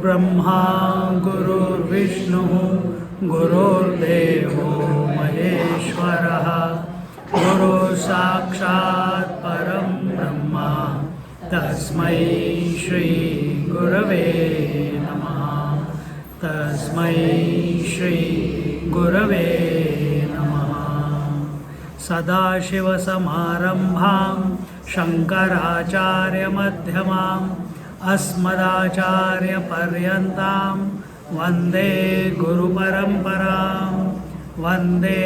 गुरुर्ब्रह्मा गुरुर्विष्णुः गुरुर्देवो महेश्वरः गुरुः साक्षात् परं ब्रह्म तस्मै श्री गुरवे नमः तस्मै श्री गुरवे नमः सदाशिवसमारम्भां शङ्कराचार्यमध्यमाम् अस्मदाचार्यपर्यन्तां वन्दे गुरुपरम्परां वन्दे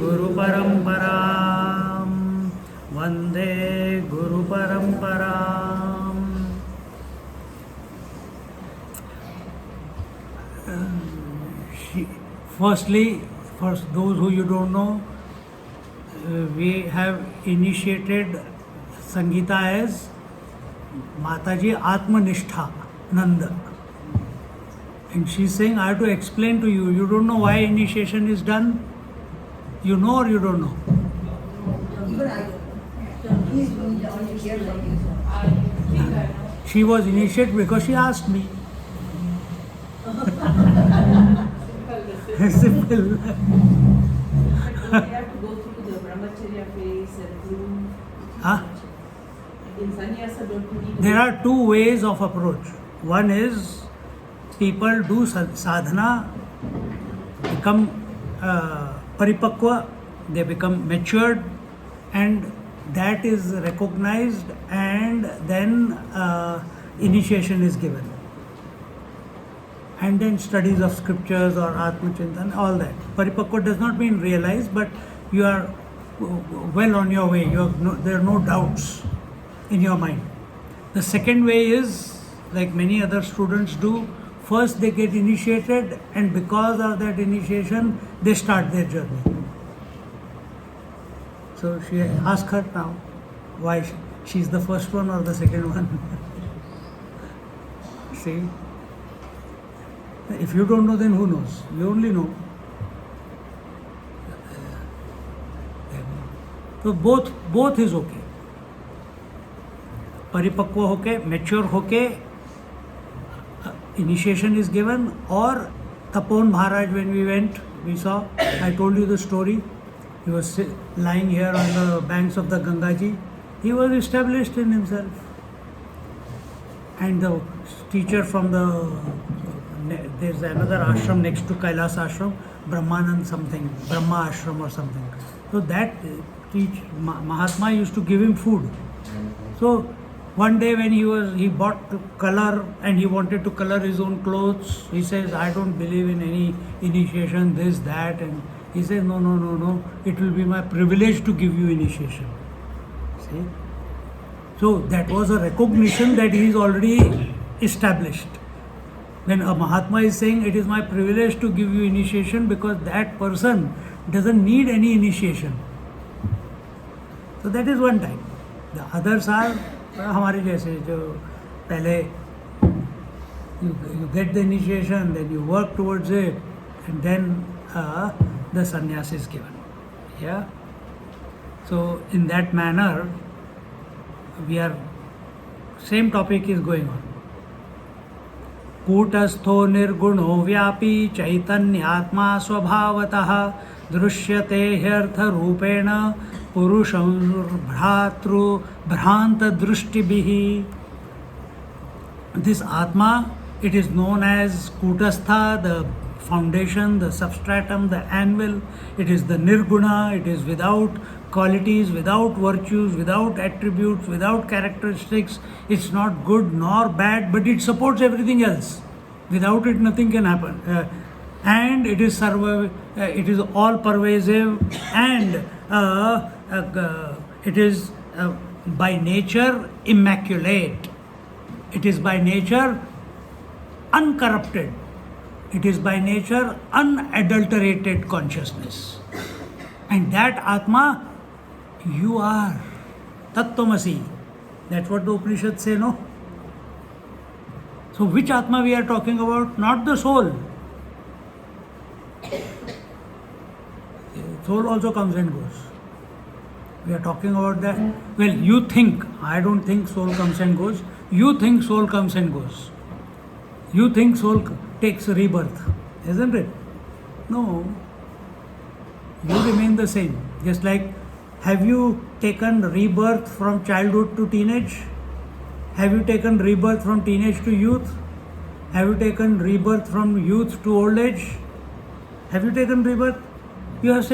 गुरुपरम्परां वन्दे गुरुपरम्पराम्. Firstly, for those who you don't know, we have initiated Sangeeta as Mataji Atmanistha Nanda. And she's saying, I have to explain to you. You don't know why initiation is done? You know or you don't know? She was initiated because she asked me. Simple. We have to go through the brahmacharya phase and through. Huh? In sannyasa, don't we need to There are two ways of approach. One is people do sadhana, become paripakwa, they become matured, and that is recognized, and then initiation is given. And then studies of scriptures or Atmachintan, all that. Paripakwa does not mean realized, but you are well on your way. There are no doubts in your mind. The second way is, like many other students do, first they get initiated, and because of that initiation, they start their journey. So she asked her now, why she's the first one or the second one? See? If you don't know, then who knows? You only know. So both is okay. परिपक्व होके, mature होके initiation is given, or Tapon Maharaj, when we went, we saw, I told you the story, he was lying here on the banks of the Gangaji, he was established in himself. And the teacher from there's another ashram next to Kailas ashram, Brahmanand something, Brahma ashram or something. So that Mahatma used to give him food. So one day when he bought color and he wanted to color his own clothes, he says, I don't believe in any initiation, this, that, and he says, no, it will be my privilege to give you initiation. See? So that was a recognition that he is already established. When a Mahatma is saying, it is my privilege to give you initiation, because that person doesn't need any initiation. So that is one type. The others are हमारे जैसे जो पहले you get the initiation, then you work towards it, and then the sannyas is given. Yeah. So in that manner, same topic is going on. कूटस्थो निर्गुणो व्यापी चैतन्यात्मा स्वभावतः दृश्यते ह्यर्थरूपेण पुरुषं भ्रातृ भ्रांत दृष्टिभिः. This Atma, it is known as Kutastha, the foundation, the substratum, the anvil. It is the Nirguna, it is without qualities, without virtues, without attributes, without characteristics. It's not good nor bad, but it supports everything else. Without it, nothing can happen. And it is all pervasive, and it is by nature immaculate. It is by nature uncorrupted. It is by nature unadulterated consciousness. And that Atma, you are. Tattvamasi. That's what the Upanishads say, no? So which Atma we are talking about? Not the soul. Soul also comes and goes. We are talking about that. Well, you think, I don't think soul comes and goes. You think soul comes and goes. You think soul takes rebirth, isn't it? No, you remain the same. Just like, have you taken rebirth from childhood to teenage? Have you taken rebirth from teenage to youth? Have you taken rebirth from youth to old age? Have you taken rebirth? You have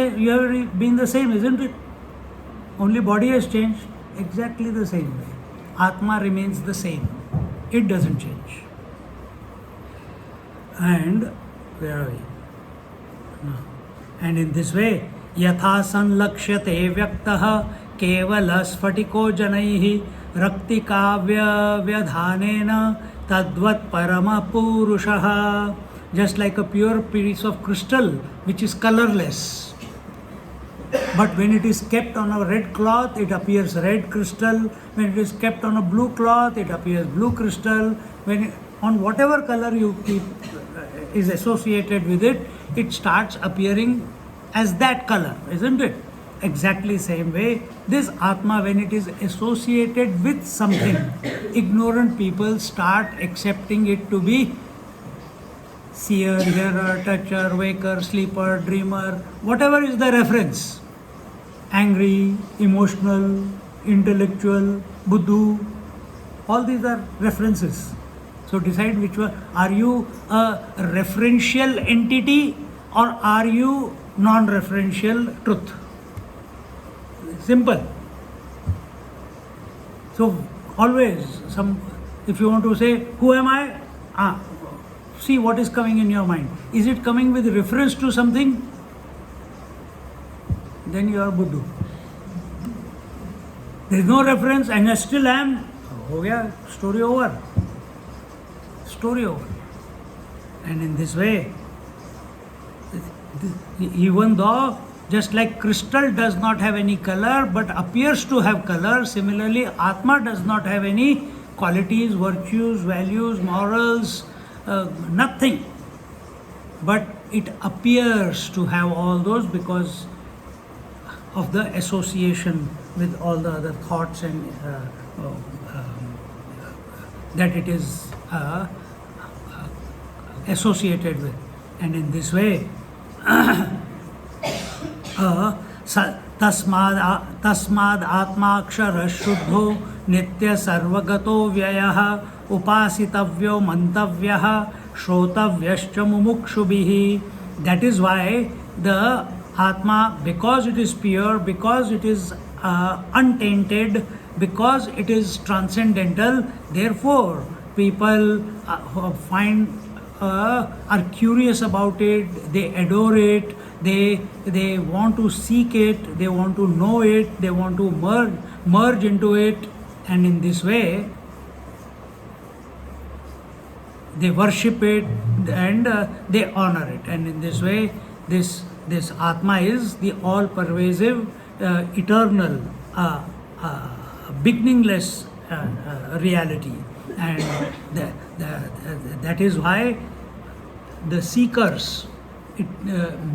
been the same, isn't it? Only body has changed. Exactly the same way. Atma remains the same. It doesn't change. And where are we? No. And in this way, यथा संलक्ष्यते व्यक्तः केवल स्फटिको जनैः रक्तिकाव्यव्यधानेन तद्वत् परमपुरुषः. Just like a pure piece of crystal which is colorless, but when it is kept on a red cloth it appears red crystal. When it is kept on a blue cloth it appears blue crystal. When on whatever color you keep is associated with it, it starts appearing as that color, isn't it? Exactly same way, this Atma, when it is associated with something, ignorant people start accepting it to be seer, hearer, toucher, waker, sleeper, dreamer, whatever is the reference. Angry, emotional, intellectual, Buddhu, all these are references. So decide which one. Are you a referential entity or are you non-referential truth? Simple. So always, if you want to say, who am I? See what is coming in your mind. Is it coming with reference to something? Then you are Buddha. There is no reference and I still am. Ho gaya, story over. Story over. And in this way, even though just like crystal does not have any color but appears to have color, similarly Atma does not have any qualities, virtues, values, morals, nothing. But it appears to have all those because of the association with all the other thoughts and that it is associated with. And in this way, तस्माद् आत्माक्षरः शुद्धो नित्य सर्वगतो व्ययः उपासितव्यो मंतव्यः श्रोतव्यश्च मुमुक्षुभिः. That is why the Atma, because it is pure, because it is untainted, because it is transcendental, therefore people are curious about it, they adore it, they want to seek it, they want to know it, they want to merge into it, and in this way they worship it and they honor it. And in this way, this Atma is the all-pervasive, eternal, beginningless reality. And that is why the seekers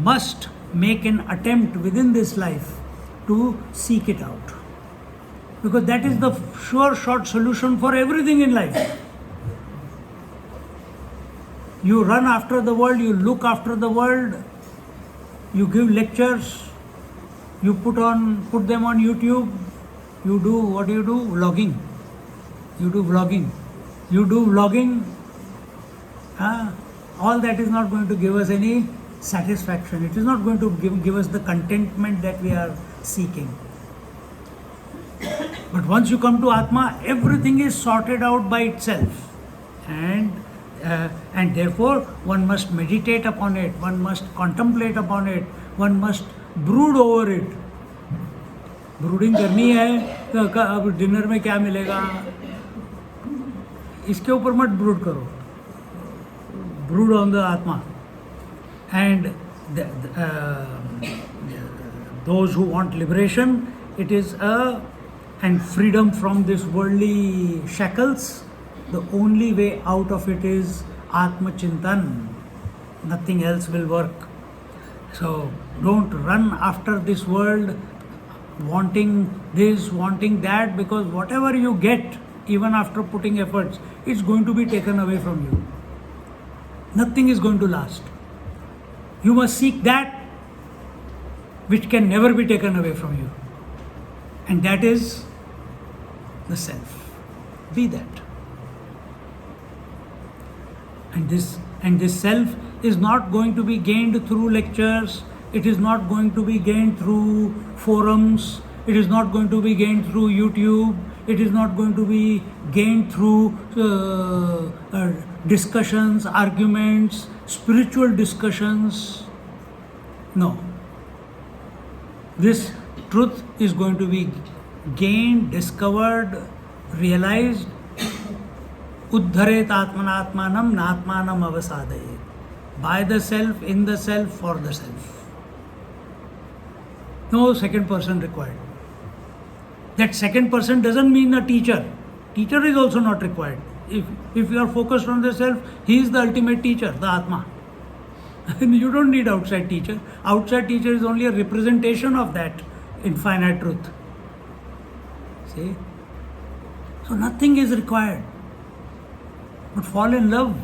must make an attempt within this life to seek it out. Because that is the sure short solution for everything in life. You run after the world, you look after the world, you give lectures, you put them on YouTube, you do, what do? Vlogging. You do vlogging. All that is not going to give us any satisfaction. It is not going to give us the contentment that we are seeking. But once you come to Atma, everything is sorted out by itself. And therefore, one must meditate upon it, one must contemplate upon it, one must brood over it. Brooding करनी है तो अब dinner में क्या मिलेगा, इसके ऊपर मत ब्रूड करो. Brood on the Atma. And those who want liberation, it is and freedom from this worldly shackles, the only way out of it is Atma Chintan. Nothing else will work. So don't run after this world, wanting this, wanting that, because whatever you get, even after putting efforts, it's going to be taken away from you. Nothing is going to last. You must seek that which can never be taken away from you. And that is the self. Be that. And this self is not going to be gained through lectures. It is not going to be gained through forums. It is not going to be gained through YouTube. It is not going to be gained through discussions, arguments, spiritual discussions. No. This truth is going to be gained, discovered, realized. Uddharet atmanatmanam natmanam avasadayet. By the self, in the self, for the self. No second person required. That second person doesn't mean a teacher. Teacher is also not required. If you are focused on the self, he is the ultimate teacher, the Atma. You don't need outside teacher. Outside teacher is only a representation of that infinite truth. See? So nothing is required. But fall in love.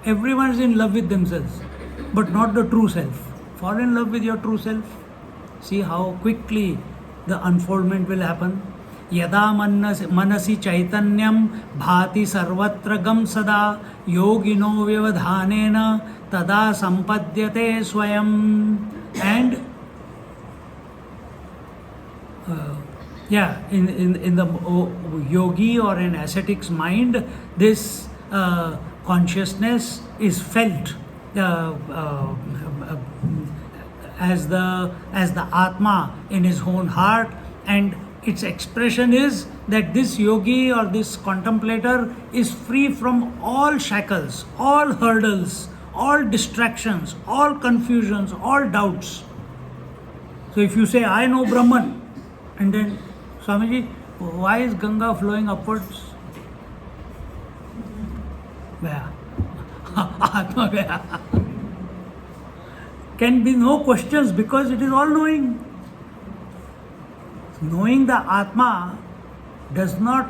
Everyone is in love with themselves, but not the true self. Fall in love with your true self. See how quickly the unfoldment will happen. Yada manasi chaitanyam bhati sarvatra gam sada yogino vyavadhanena tada sampadyate swayam. And in the yogi or in ascetic's mind, this consciousness is felt as the Atma in his own heart, and its expression is that this yogi or this contemplator is free from all shackles, all hurdles, all distractions, all confusions, all doubts. So if you say, I know Brahman, and then, Swamiji, why is Ganga flowing upwards? Where? Atma where? Can be no questions because it is all knowing. Knowing the Atma does not,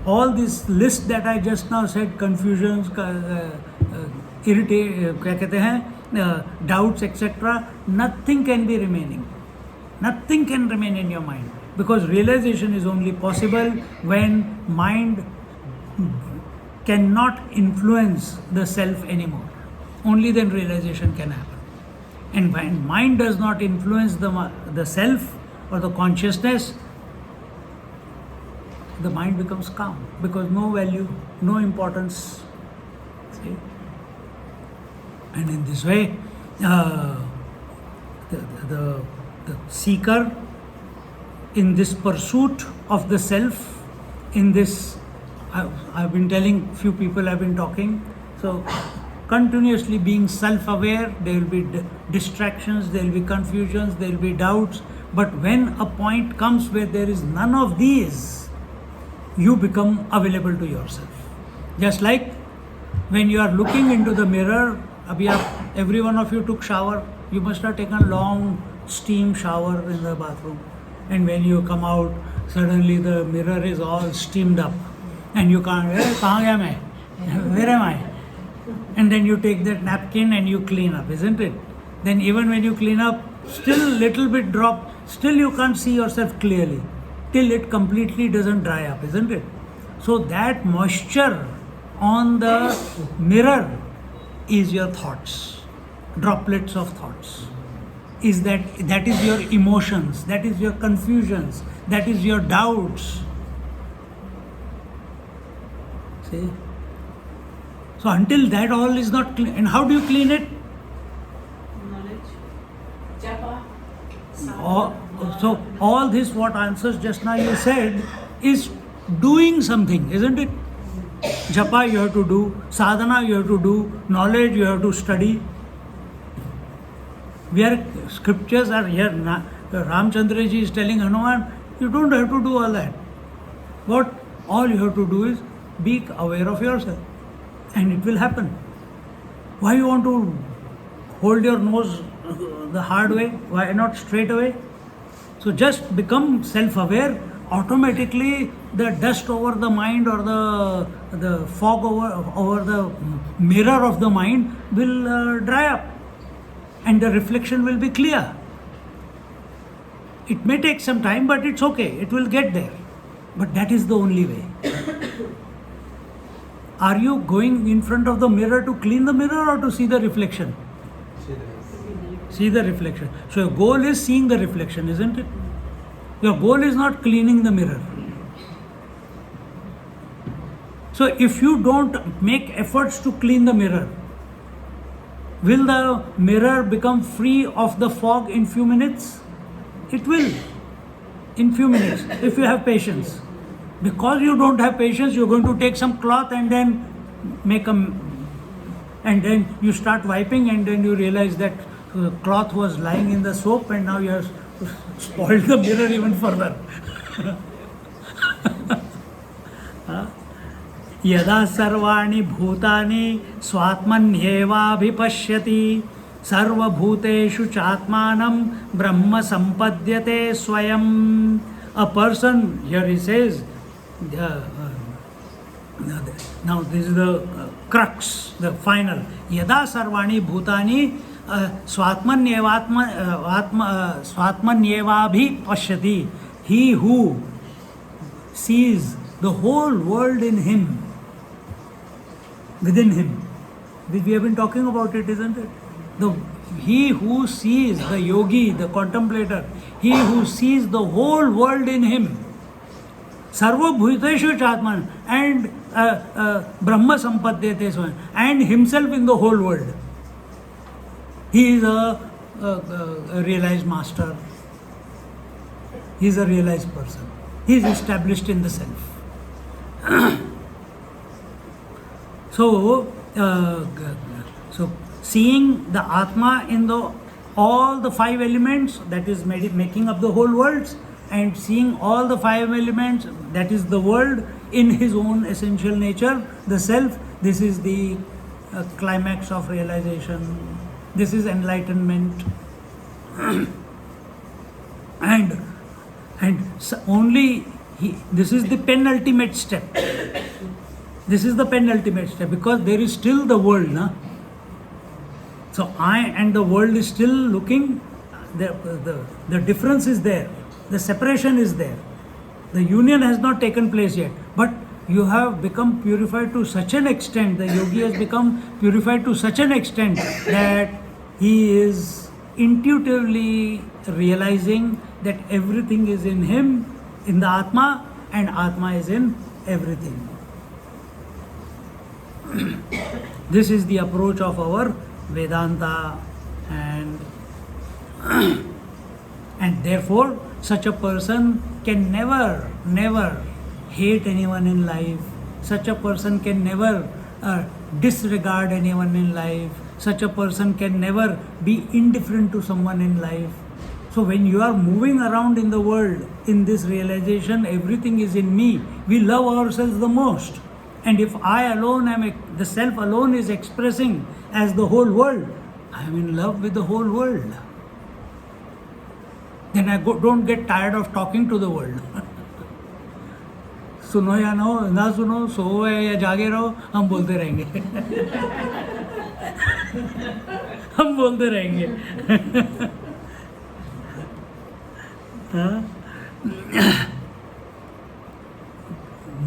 all this list that I just now said, confusions, doubts, etc., nothing can be remaining. Nothing can remain in your mind, because realization is only possible when mind cannot influence the self anymore. Only then realization can happen. And when mind does not influence the self or the consciousness, the mind becomes calm, because no value, no importance. See? And in this way, the seeker, in this pursuit of the self, in this, I've been telling few people, I've been talking, so continuously being self-aware, there will be distractions, there will be confusions, there will be doubts, but when a point comes where there is none of these, you become available to yourself. Just like when you are looking into the mirror, every one of you took shower, you must have taken long steam shower in the bathroom, and when you come out, suddenly the mirror is all steamed up and you can't, where am I? And then you take that napkin and you clean up, isn't it? Then even when you clean up, still little bit drop, still you can't see yourself clearly till it completely doesn't dry up, isn't it? So that moisture on the mirror is your thoughts, droplets of thoughts. That is your emotions, that is your confusions, that is your doubts. See? So until that all is not clean, and how do you clean it? Knowledge. Japa. So all this what answers just now you said is doing something, isn't it? Japa you have to do, sadhana you have to do, knowledge you have to study. Where scriptures are here, Ramchandra ji is telling Hanuman, you don't have to do all that. What all you have to do is be aware of yourself, and it will happen. Why you want to hold your nose the hard way? Why not straight away? So just become self-aware automatically the dust over the mind or the fog over the mirror of the mind will dry up and the reflection will be clear. It may take some time, but it's okay, it will get there. But that is the only way. Are you going in front of the mirror to clean the mirror or to see the reflection? See the reflection. So your goal is seeing the reflection, isn't it? Your goal is not cleaning the mirror. So if you don't make efforts to clean the mirror, will the mirror become free of the fog in few minutes? It will, in few minutes, if you have patience. Because you don't have patience, you're going to take some cloth and then and then you start wiping and then you realize that cloth was lying in the soap and now you have spoiled the mirror even further. यदा सर्वाणि भूतानि स्वात्मन्येवाभिपश्यति सर्वभूतेषु चात्मानं ब्रह्म संपद्यते स्वयं. A person, here he says, now this is the crux, the final. Yada sarvani bhutani swatmanyevabhi pashyati. He who sees the whole world in him, within him. We have been talking about it, isn't it? He who sees, the yogi, the contemplator, he who sees the whole world in him, Sarva Bhuteshu Chatman, and Brahma Sampadhyate Swayam, and himself in the whole world. He is a realized master. He is a realized person. He is established in the self. So seeing the Atma in all the five elements, that is making up the whole worlds, and seeing all the five elements, that is the world, in his own essential nature, the self, this is the climax of realization. This is enlightenment. and only this is the penultimate step. This is the penultimate step, because there is still the world, na? So I and the world is still looking, the difference is there, the separation is there, the union has not taken place yet, but you have become purified to such an extent, the yogi has become purified to such an extent that he is intuitively realizing that everything is in him, in the Atma, and Atma is in everything. This is the approach of our Vedanta, and therefore such a person can never hate anyone in life. Such a person can never disregard anyone in life. Such a person can never be indifferent to someone in life. So when you are moving around in the world in this realization, everything is in me, we love ourselves the most. And if I alone the self alone is expressing as the whole world, I am in love with the whole world. Then I don't get tired of talking to the world. सुनो या ना सुनो, सो या जागे रहो, हम बोलते रहेंगे. हम बोलते रहेंगे.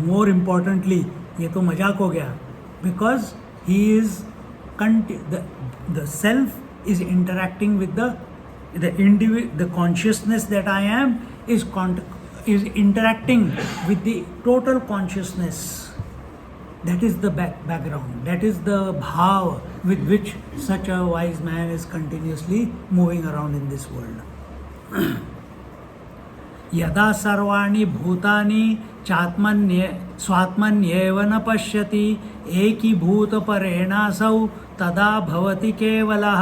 More importantly, ये तो मजाक हो गया, because he is the self is interacting with the consciousness that I am is interacting with the total consciousness. That is the background. That is the bhav with which such a wise man is continuously moving around in this world. यदा सर्वाणि भूतानि स्वात्मन्येव न पश्यति एकीभूतपरेणासौ तदा भवति केवलः.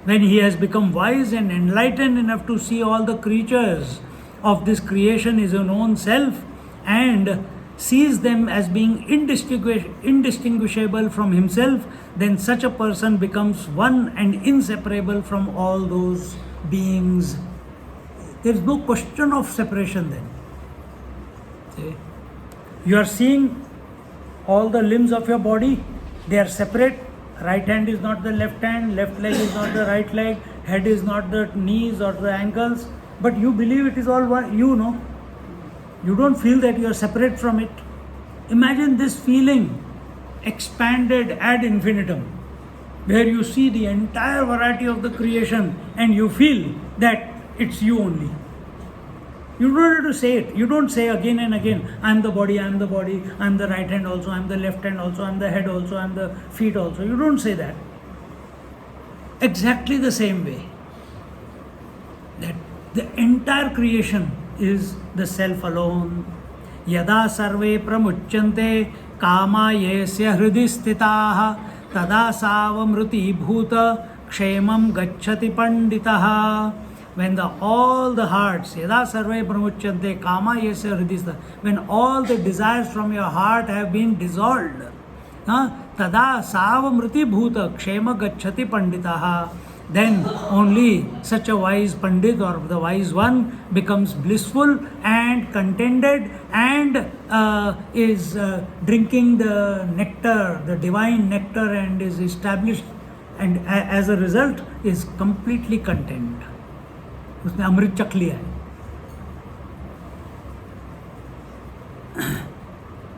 When he has become wise and enlightened enough to see all the creatures of this creation is his own self and sees them as being indistinguishable from himself, then such a person becomes one and inseparable from all those beings. There is no question of separation then. Okay. You are seeing all the limbs of your body, they are separate. Right hand is not the left hand, left leg is not the right leg, head is not the knees or the ankles, but you believe it is all one, you know. You don't feel that you are separate from it. Imagine this feeling expanded ad infinitum, where you see the entire variety of the creation and you feel that it's you only. You don't have to say it. You don't say again and again, I'm the body, I'm the body, I'm the right hand also, I'm the left hand also, I'm the head also, I'm the feet also. You don't say that. Exactly the same way. That the entire creation is the self alone. Yada sarve pramuchyante kama yesya hridi sthitaha tada savamruti bhuta kshemam gacchati panditaha. When all the hearts, yada sarve pramuchyante kama yesya hridi sthitaha, when all the desires from your heart have been dissolved, tada savamruti bhuta kshema gacchati panditaha, then only such a wise Pandit or the wise one becomes blissful and contented and is drinking the nectar, the divine nectar, and is established, and as a result is completely content. उसने अमृत चख लिया है.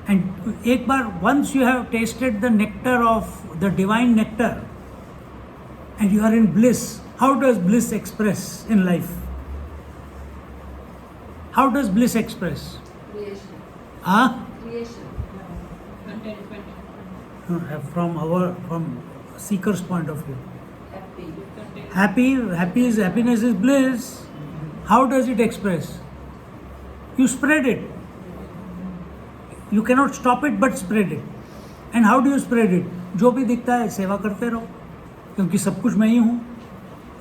And एक बार, once you have tasted the nectar of the divine nectar, and you are in bliss, how does bliss express in life? How does bliss express? Creation. Huh? Creation. Contentment. From seeker's point of view. Happy. Happiness is bliss. How does it express? You spread it. You cannot stop it but spread it. And how do you spread it? जो भी दिखता है सेवा करते रहो, क्योंकि सब कुछ मैं ही हूँ.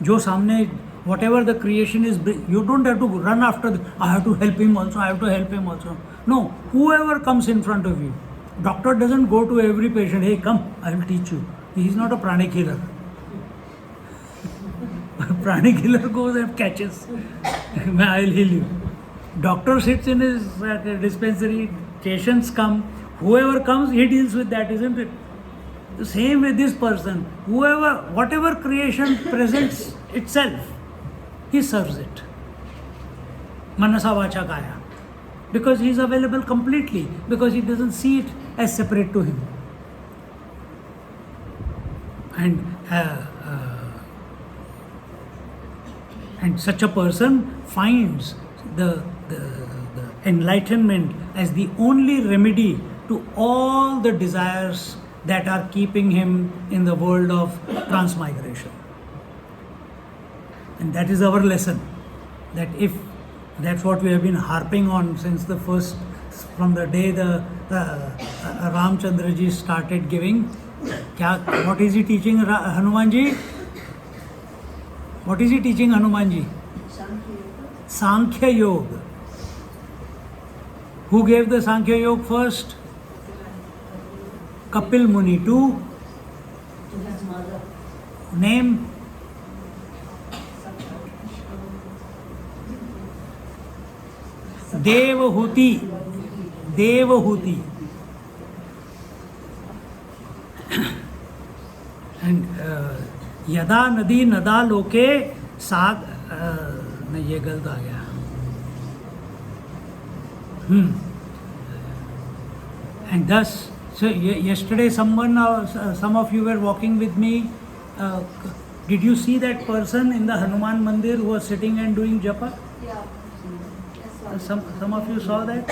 जो सामने, whatever the creation is, you don't have to run after I have to help him also, I have to help him also. No, whoever comes in front of you. Doctor doesn't go to every patient, hey come, I will teach you. He is not a pranic healer. Pranic healer goes and catches. I will heal you. Doctor sits in his dispensary, patients come, whoever comes, he deals with that, isn't it? The same with this person. Whatever creation presents itself, he serves it. Manasa vacha kaya. Because he is available completely, because he doesn't see it as separate to him. And such a person finds the enlightenment as the only remedy to all the desires that are keeping him in the world of transmigration. And that is our lesson. That if that's what we have been harping on since from the day the Ramchandra ji started giving. What is he teaching Hanumanji? What is he teaching Hanumanji? Sankhya Yoga. Who gave the Sankhya Yoga first? Kapil Muni. To His mother. name? Devahuti. And यदा नदी नदा लोके साग नहीं, ये गलत आ गया. And thus, so yesterday some of you were walking with me. Did you see that person in the Hanuman Mandir who was sitting and doing japa? Yeah. Some of you saw that?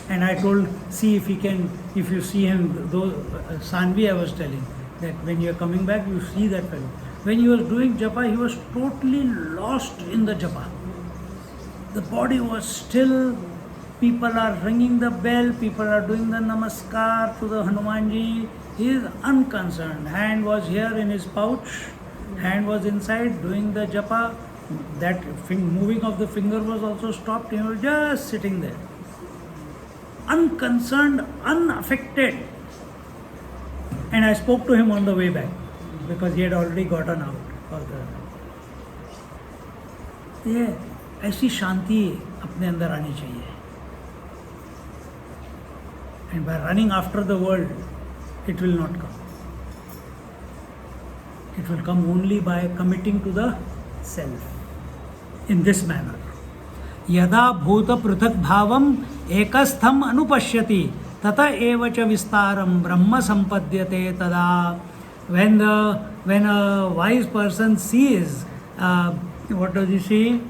And I told, see if you see him, though Sanvi I was telling, that when you are coming back, you see that fellow. When he was doing japa, he was totally lost in the japa. The body was still, people are ringing the bell, people are doing the namaskar to the Hanumanji. He is unconcerned. Hand was here in his pouch, hand was inside doing the japa. That moving of the finger was also stopped. He was just sitting there. Unconcerned, unaffected. And I spoke to him on the way back because he had already gotten out. ये ऐसी शांति अपने अंदर आनी चाहिए. And by running after the world, it will not come. It will come only by committing to the self in this manner. यदा भूत पृथक भावम एकस्थम अनुपश्यति तथा एव च विस्तारम ब्रह्म संपद्यते तदा. When a wise person sees, what does he see?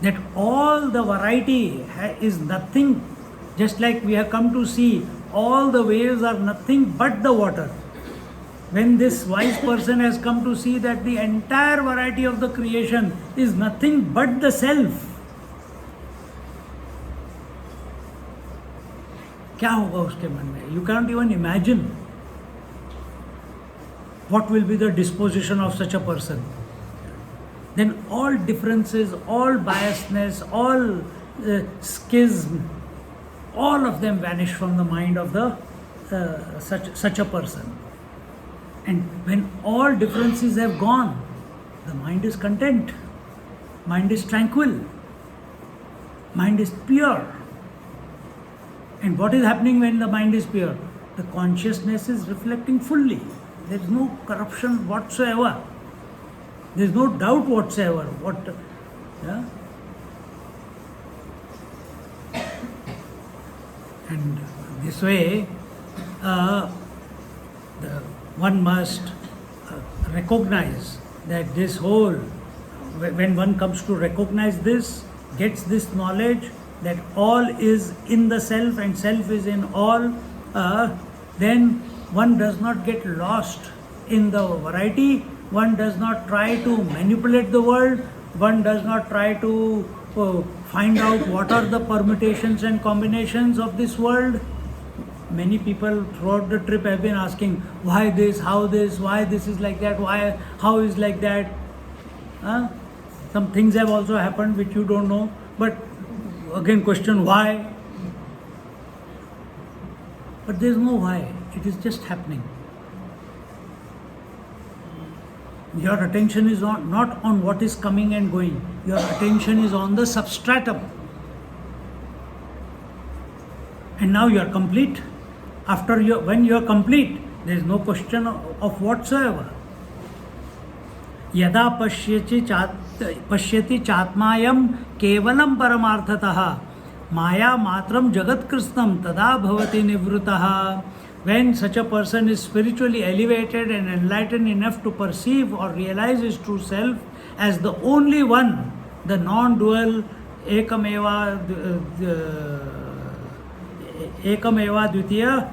That all the variety is nothing, just like we have come to see, all the waves are nothing but the water. When this wise person has come to see that the entire variety of the creation is nothing but the self, क्या होगा उसके मन में? You can't even imagine what will be the disposition of such a person. Then all differences, all biasness, all schism, all of them vanish from the mind of the such a person. And when all differences have gone, the mind is content, mind is tranquil, mind is pure. And what is happening when the mind is pure? The consciousness is reflecting fully. There is no corruption whatsoever. There is no doubt whatsoever. And this way, one must recognize that this whole, when one comes to recognize this, gets this knowledge that all is in the self and self is in all, then one does not get lost in the variety, one does not try to manipulate the world, one does not try to find out what are the permutations and combinations of this world. Many people throughout the trip have been asking, why this, how this, why this is like that, why, how is like that. Some things have also happened which you don't know, but again question why. But there is no why, it is just happening. Your attention is not on what is coming and going, your attention is on the substratum. And now you are complete. When you are complete, there is no question of whatsoever. Yada pashyati chatmayam kevalam paramarthatah maya matram jagat krishnam tada bhavati nivruttaha. When such a person is spiritually elevated and enlightened enough to perceive or realize his true self as the only one, the non-dual ekameva dvitiya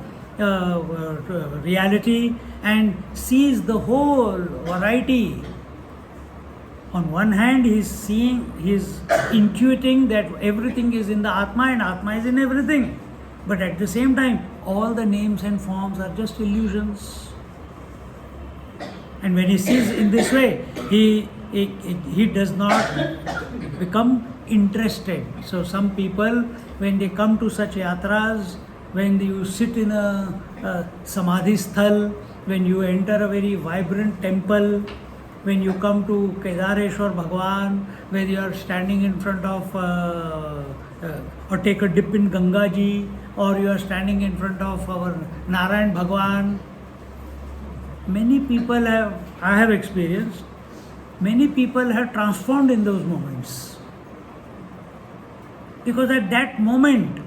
reality, and sees the whole variety. On one hand, he is intuiting that everything is in the Atma and Atma is in everything. But at the same time, all the names and forms are just illusions. And when he sees in this way, he does not become interested. So some people, when they come to such yatras, when you sit in a samadhi sthal, when you enter a very vibrant temple, when you come to Kedareshwar Bhagwan, when you are standing in front of or take a dip in Ganga Ji, or you are standing in front of our Narayan Bhagwan, many people I have experienced, many people have transformed in those moments. Because at that moment,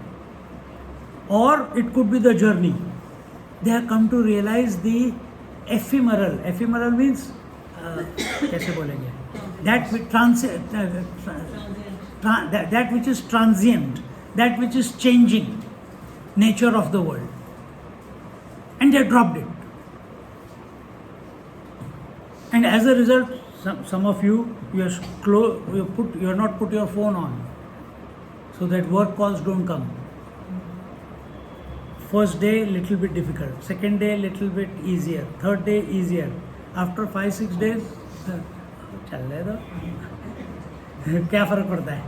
or it could be the journey, they have come to realize the ephemeral. Ephemeral means, कैसे बोलेंगे? That which is transient, that which is changing nature of the world. And they dropped it. And as a result, some of you, you have not put your phone on, so that work calls don't come. First day, little bit difficult. Second day, little bit easier. Third day, easier. After 5-6 days, चल रहे तो क्या फर्क पड़ता है,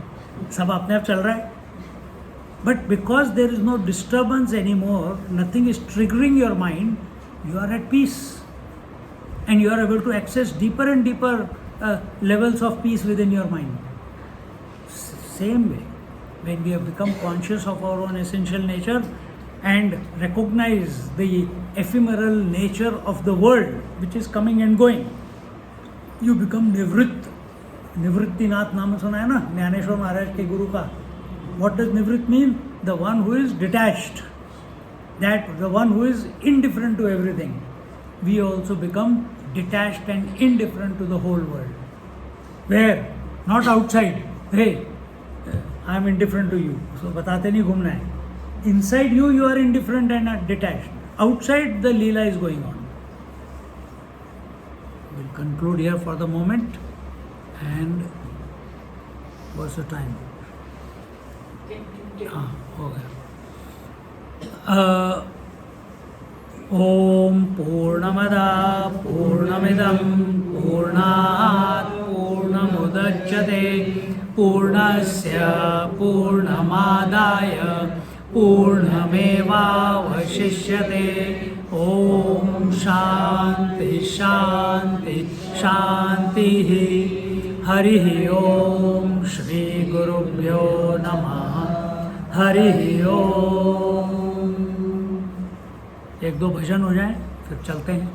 सब अपने आप चल रहा है. But because there is no disturbance anymore, nothing is triggering your mind, you are at peace. And you are able to access deeper and deeper levels of peace within your mind. Same way. when we have become conscious of our own essential nature and recognize the ephemeral nature of the world which is coming and going, you become nivrit. Nivrittinath नाम सुना है ना ज्ञानेश्वर महाराज के गुरु का. What does nivrit mean? The one who is detached, that the one who is indifferent to everything. We also become detached and indifferent to the whole world. Where? Not outside. Hey, I am indifferent to you. So बताते नहीं घूमना है. Inside you, you are indifferent and are detached. Outside, the Leela is going on. We'll conclude here for the moment. And what's the time? हाँ हो गया. ॐ पूर्णमदा पूर्णमिदं पूर्णात् पूर्णमुदच्यते पूर्णस्य पूर्णमादाय पूर्णमेवावशिष्यते. ॐ शान्ति शान्ति शान्तिः. हरिः ॐ श्री गुरुभ्यो नमः. हरिः ॐ. एक दो भजन हो जाए फिर चलते हैं.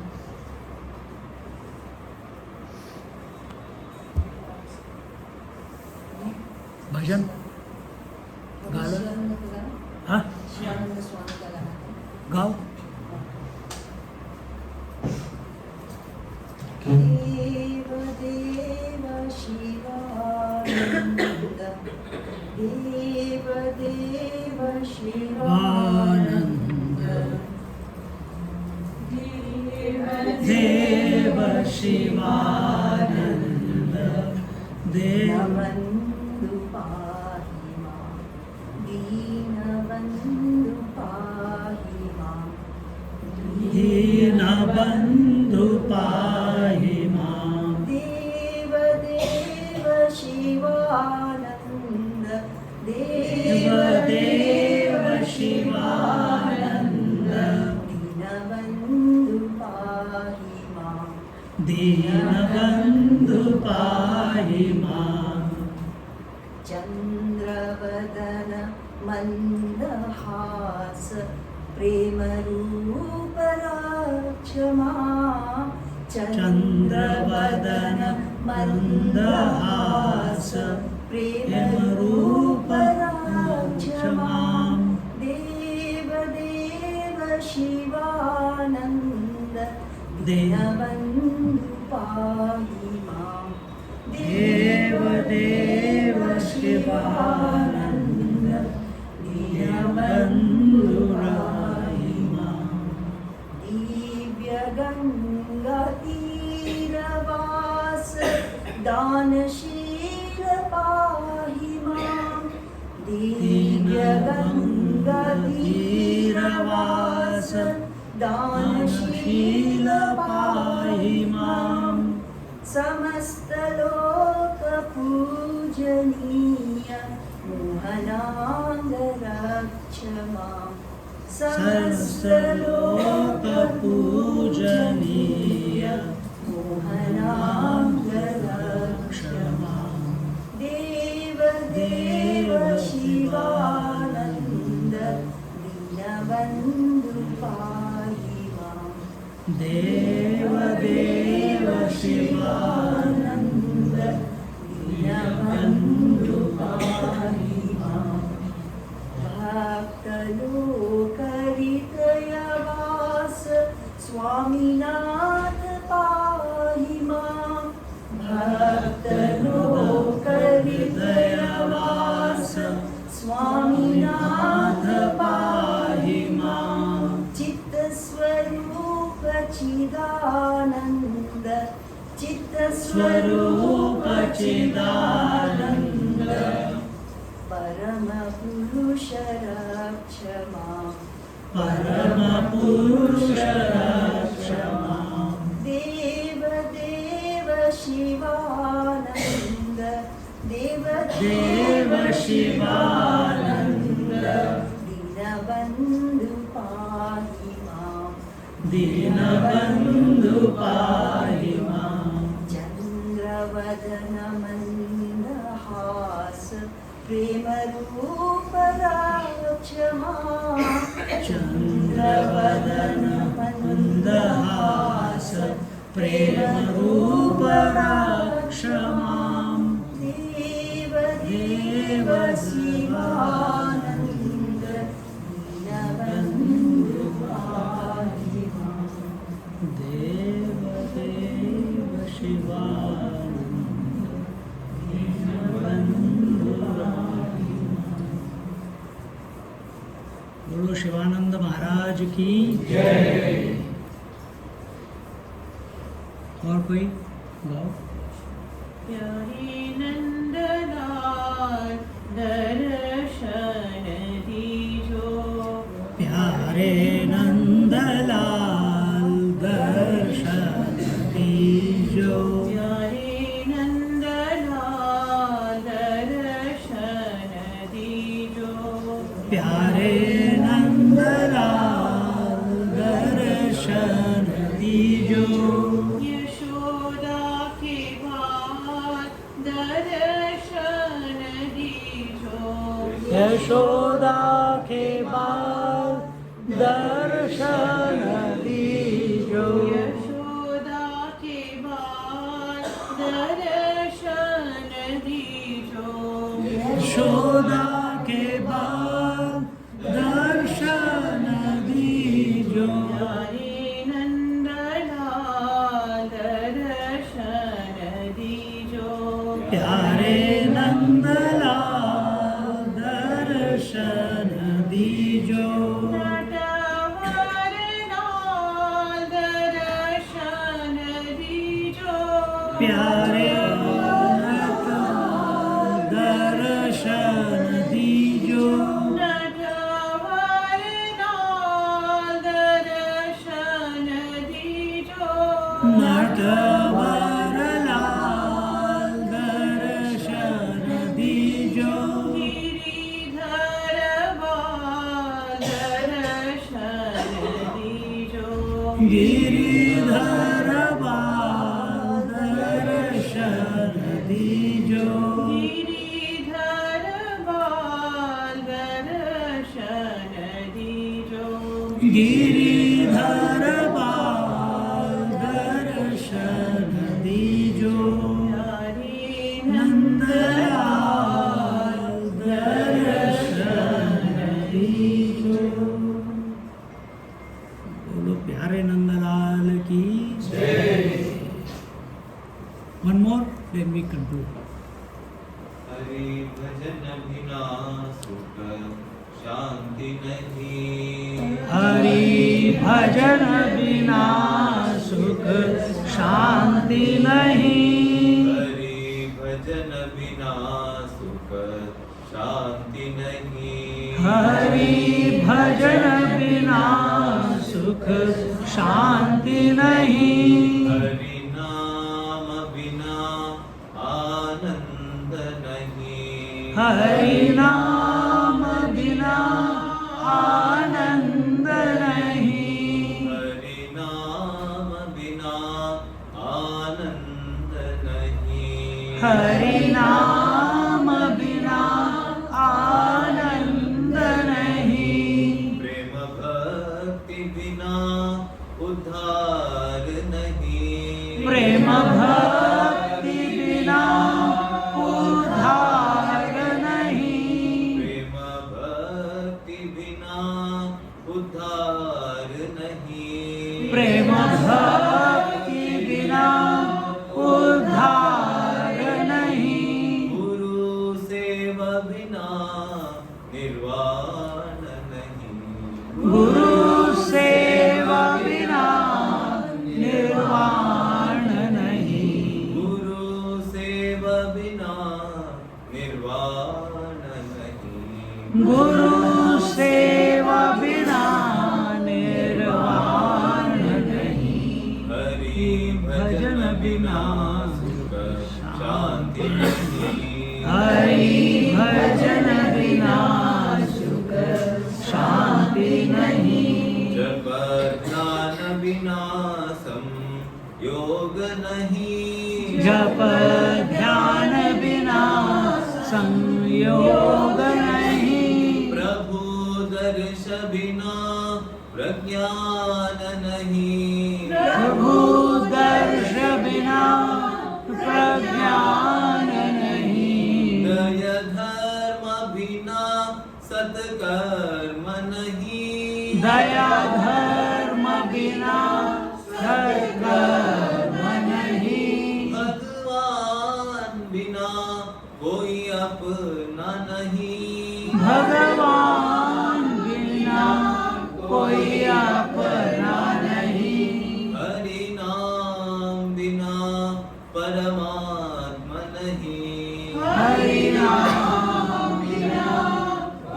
भजन गा लो. हाँ गाओ. देव देव शिवानंद देव देव शिवानंद देव शिवानंद देव दीनबंधु पाहि मां दीनबंधु पाहि मां दीनबंधु पाहि मां. देव देव शिवानंद देव देव शिवानंद दीनबंधु पाहि मां दीनबंधु पाहि मां. चंद्रवदन मंदहास प्रेम रूप रक्ष मां चंद्रवदन मंदहास प्रेम रूप रक्ष मां. देव देव शिवानंद दीनबंधु पाहि मां देव देव शिवानंद दीनबंधु पाहि मां. दिव्य गंगा तीरवास दानशील पाहि मां दिव्य गंगा तीरवास दानशील पाहि मां. समस्त लोक पूजनीय मोहनांग रक्ष मां समस्त लोक पूजनीय मोहनांग रक्ष मां. देव देव शिवानंद दीनबंधु पाहि मां देव देव शिवानंद दीनबंधु पाहि मां. भक्तलोकहृदयवास स्वामीनाथ पाहि मां भक्तलोकहृदयवास स्वामीनाथ पाहि मां. चित्तस्वरूप चिदानंद चित्तस्वरूप चिदानंद परम पुरुष रक्ष मां परम पुरुष रक्ष मां. देव देव शिवानंद देव देव शिवानंद दीनबंधु पाहि मां दीनबंधु पाहि मां. चंद्रवदन मंदहास प्रेम रूप चंद्रवदन मंदहास प्रेमरूप रक्ष मां देव देव शिवानंद दीनबंधु पाहि मां देव देव शिवानंद दीनबंधु पाहि मां। बोलो शिवानंद महाराज की जय। और कोई गाओ। प्यारे नंदलाल दर्शन दीजो, प्यारे नंदलाल दर्शन दीजो, प्यारे नंदलाल दर्शन दीजो, प्यारे नंदलाल दर्शन दीजो, यशोदा के बाल दर्शन दीजो, यशोदा के बाल दर्शन दीजो, यशोदा के बाल दर्शन दीजो, यशोदा के बाल दर्शन दीजो, प्यारे नंदलाल दर्शन दीजो, प्यारे नंदलाल दर्शन दीजो, नटवर लाल दर्शन दीजो, प्यारे नटवर दर्शन दीजो, नटवर लाल दर्शन दीजो, नटवर लाल दर्शन दीजो, गिरिधर बाल दर्शन दीजो, गिरिधर बाल दर्शन दीजो, गिरिधर बाल दर्शन दीजो, गिरिधर बाल दर्शन दीजो, प्यारे नंदलाल दर्शन दीजो। बोलो प्यारे नंदलाल की जय। One more, then we conclude. Hari भजन बिना सुख शांति नहीं, हरि भजन बिना सुख शांति नहीं, हरि भजन बिना सुख शांति नहीं, हरि भजन बिना सुख शांति नहीं, हरि नाम बिना आनंद नहीं, हरि नाम बिना आनंद नहीं, हरि नाम बिना आनंद नहीं, हरि नाम बिना आनंद नहीं, प्रेम भक्ति बिना उद्धार नहीं, प्रेम भक्ति बिना उद्धार नहीं, प्रेम भक्ति बिना उद्धार नहीं, प्रेम भक्ति बिना उद्धार नहीं, गुरु सेवा बिना निर्वाण नहीं, गुरु सेवा बिना निर्वाण नहीं, गुरु सेवा बिना निर्वाण नहीं, गुरु सेवा बिना निर्वाण नहीं, हरि भजन बिना सुख शांति नहीं, हरि भजन बिना सुख शांति नहीं, जप ध्यान बिना संयोग नहीं, जप ध्यान बिना संयोग नहीं, प्रभु बिना प्रज्ञान नहीं। प्रभु दर्श बिना प्रज्ञान नहीं। दय धर्म बिना सत्कर्म नहीं। दया धर्म बिना सत्कर्म नहीं। भगवान बिना कोई अपना नहीं। भगवान बिना कोई अपना नहीं। हरि नाम बिना परमात्मा नहीं। हरि नाम बिना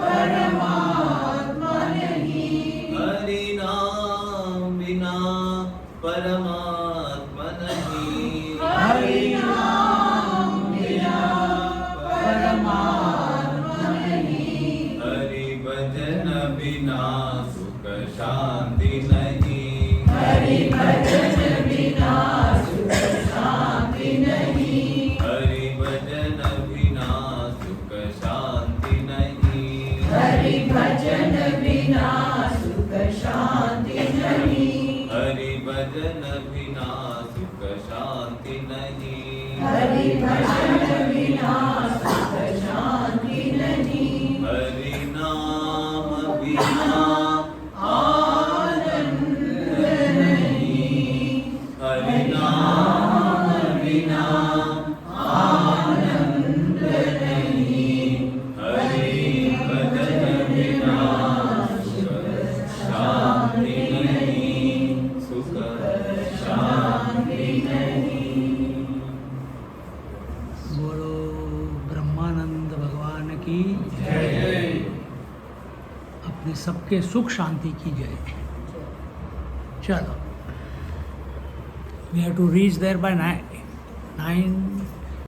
परमात्मा नहीं। हरि नाम बिना परमात्मा नहीं। हरि नाम बिना परमात्मा नहीं। हरि भजन बिना सुख शांति नहीं। हरि भजन बिना सुख शांति नहीं। हरि भजन बिना सुख शांति नहीं। हरि भजन बिना सुख शांति नहीं। हरि भजन बिना सुख शांति नहीं। हरि भजन बिना सुख शांति नहीं। हरि नाम बिना आनंद नहीं। हरि नाम बिना आनंद नहीं। हरि भजन बिना सुख शांति नहीं। सुख शांति नहीं। बोलो ब्रह्मानंद भगवान की जय। अपने सबके सुख शांति की जय। चलो, we have to reach there by 9.